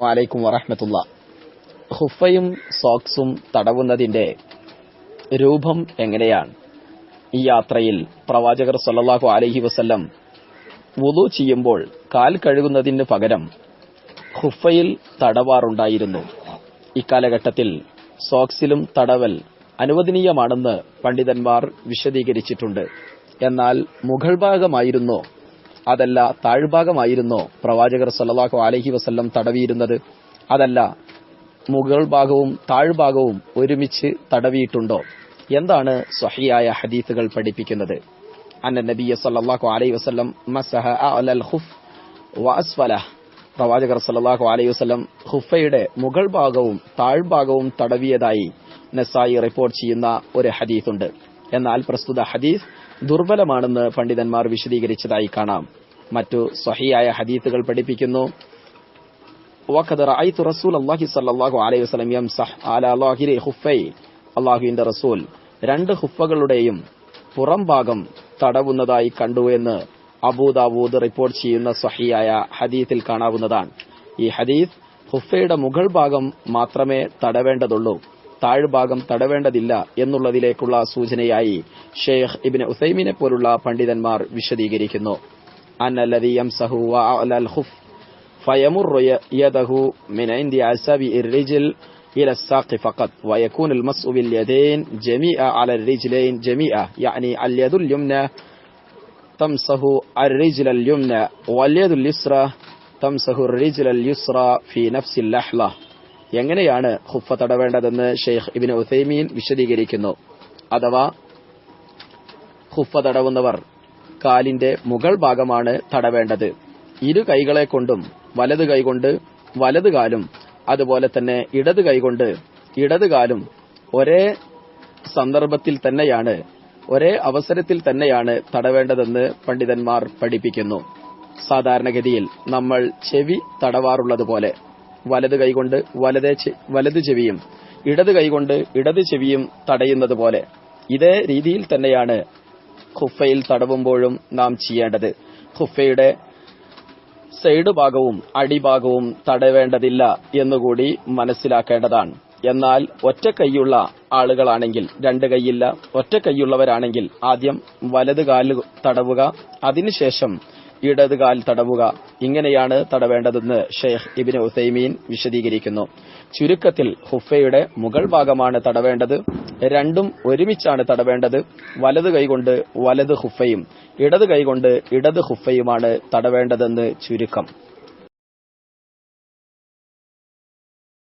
വലൈക്കും വറഹ്മത്തുള്ളാ. ഖുഫയും സോക്സും തടവുന്നതിന്റെ രൂപം എങ്ങനെയാണ്? ഈ യാത്രയിൽ പ്രവാചകർ സല്ലല്ലാഹു അലൈഹി വസല്ലം വുളു ചെയ്യുമ്പോൾ കാൽ കഴുകുന്നതിന് പകരം ഖുഫയിൽ തടവാറുണ്ടായിരുന്നു. ഇക്കാലഘട്ടത്തിൽ സോക്സിലും തടവൽ അനുവദനീയമാണെന്ന് പണ്ഡിതന്മാർ വിശദീകരിച്ചിട്ടുണ്ട്. എന്നാൽ മുകൾ ഭാഗമായിരുന്നോ അതല്ല താഴ്ഭാഗമായിരുന്നോ പ്രവാചകർ സല്ലല്ലാഹു അലൈഹി വസല്ലം തടവിയിരുന്നത്? അതല്ല മുകൾ ഭാഗവും താഴ്ഭാഗവും ഒരുമിച്ച് തടവിയിട്ടുണ്ടോ? എന്താണ് സ്വഹീഹായ ഹദീസുകൾ പഠിപ്പിക്കുന്നത്? അന്ന നബിയ സല്ലല്ലാഹു അലൈഹി വസല്ലം മസഹ അലൽ ഖുഫ് വഅസ്ഫലഹ്. പ്രവാചകർ സല്ലല്ലാഹു അലൈഹി വസല്ലം ഖുഫയുടെ മുകൾ ഭാഗവും താഴ്ഭാഗവും തടവിയതായി നസായി റിപ്പോർട്ട് ചെയ്യുന്ന ഒരു ഹദീസുണ്ട്. എന്നാൽ പ്രസ്തുത ഹദീസ് ദുർബലമാണെന്ന് പണ്ഡിതന്മാർ വിശദീകരിച്ചതായി കാണാം. മറ്റു സ്വഹീഹായ ഹദീസുകൾ പഠിപ്പിക്കുന്നു, വഖദ് റഅയ്തു റസൂലല്ലാഹി സ്വല്ലല്ലാഹു അലൈഹി വസല്ലം യംസഹ് അലാ ളാഹിരി ഖുഫൈ. അല്ലാഹുവിന്റെ റസൂൽ രണ്ട് ഖുഫകളുടെയും പുറം ഭാഗം തടവുന്നതായി കണ്ടു എന്ന് അബൂദാവൂദ് റിപ്പോർട്ട് ചെയ്യുന്ന സ്വഹീഹായ ഹദീസിൽ കാണാവുന്നതാണ്. ഈ ഹദീസ് ഖുഫയുടെ മുകൾ ഭാഗം മാത്രമേ തടവേണ്ടതുള്ളൂ, താഴ്ഭാഗം തടവേണ്ടതില്ല എന്നുള്ളതിലേക്കുള്ള സൂചനയായി ഷെയ്ഖ് ഇബ്നു ഉസൈമിനെ പോലുള്ള പണ്ഡിതന്മാർ വിശദീകരിക്കുന്നു. അന്നല്ലദീ യംസഹു അലൽ ഖുഫ് ഫയമുറു യദഹു മിൻ ഇൻദി അസബിഇർ റിജ്ൽ إلى الساق فقط ويكون المسح باليدين جميعا على الرجلين جميعا يعني اليد اليمنى تمسح الرجل اليمنى واليد اليسرى تمسح الرجل اليسرى في نفس اللحظة. എങ്ങനെയാണ് ഖുഫ തടവേണ്ടതെന്ന് ഷെയ്ഖ് ഇബ്നു ഉസൈമീൻ വിശദീകരിക്കുന്നു. അഥവാ ഖുഫ തടവുന്നവർ കാലിന്റെ മുകൾ ഭാഗമാണ് തടവേണ്ടത്. ഇരു കൈകളെ കൊണ്ടും വലത് കൈകൊണ്ട് വലത് കാലും അതുപോലെ തന്നെ ഇടത് കൈകൊണ്ട് ഇടത് കാലും ഒരേ സന്ദർഭത്തിൽ തന്നെയാണ്, ഒരേ അവസരത്തിൽ തന്നെയാണ് തടവേണ്ടതെന്ന് പണ്ഡിതന്മാർ പഠിപ്പിക്കുന്നു. സാധാരണഗതിയിൽ നമ്മൾ ചെവി തടവാറുള്ളതുപോലെ വലത് കൈകൊണ്ട് വലത് ചെവിയും ഇടത് കൈകൊണ്ട് ഇടത് ചെവിയും തടയുന്നത് പോലെ ഇതേ രീതിയിൽ തന്നെയാണ് ഖുഫയിൽ തടവുമ്പോഴും നാം ചെയ്യേണ്ടത്. ഖുഫയുടെ സൈഡ് ഭാഗവും അടിഭാഗവും തടവേണ്ടതില്ല എന്നുകൂടി മനസ്സിലാക്കേണ്ടതാണ്. എന്നാൽ ഒറ്റ കൈയുള്ള ആളുകളാണെങ്കിൽ, രണ്ട് കൈയില്ല ഒറ്റ കൈയുള്ളവരാണെങ്കിൽ ആദ്യം വലത് കാല് തടവുക, അതിനുശേഷം ഇടത് കാൽ തടവുക. ഇങ്ങനെയാണ് തടവേണ്ടതെന്ന് ഷെയ്ഖ് ഇബ്നു ഉസൈമീൻ വിശദീകരിക്കുന്നു. ചുരുക്കത്തിൽ ഖുഫയുടെ മുകൾ ഭാഗമാണ് തടവേണ്ടത്, രണ്ടും ഒരുമിച്ചാണ് തടവേണ്ടത്. വലത് കൈകൊണ്ട് വലത് ഖുഫയും ഇടത് കൈകൊണ്ട് ഇടത് ഖുഫയുമാണ് തടവേണ്ടതെന്ന് ചുരുക്കം.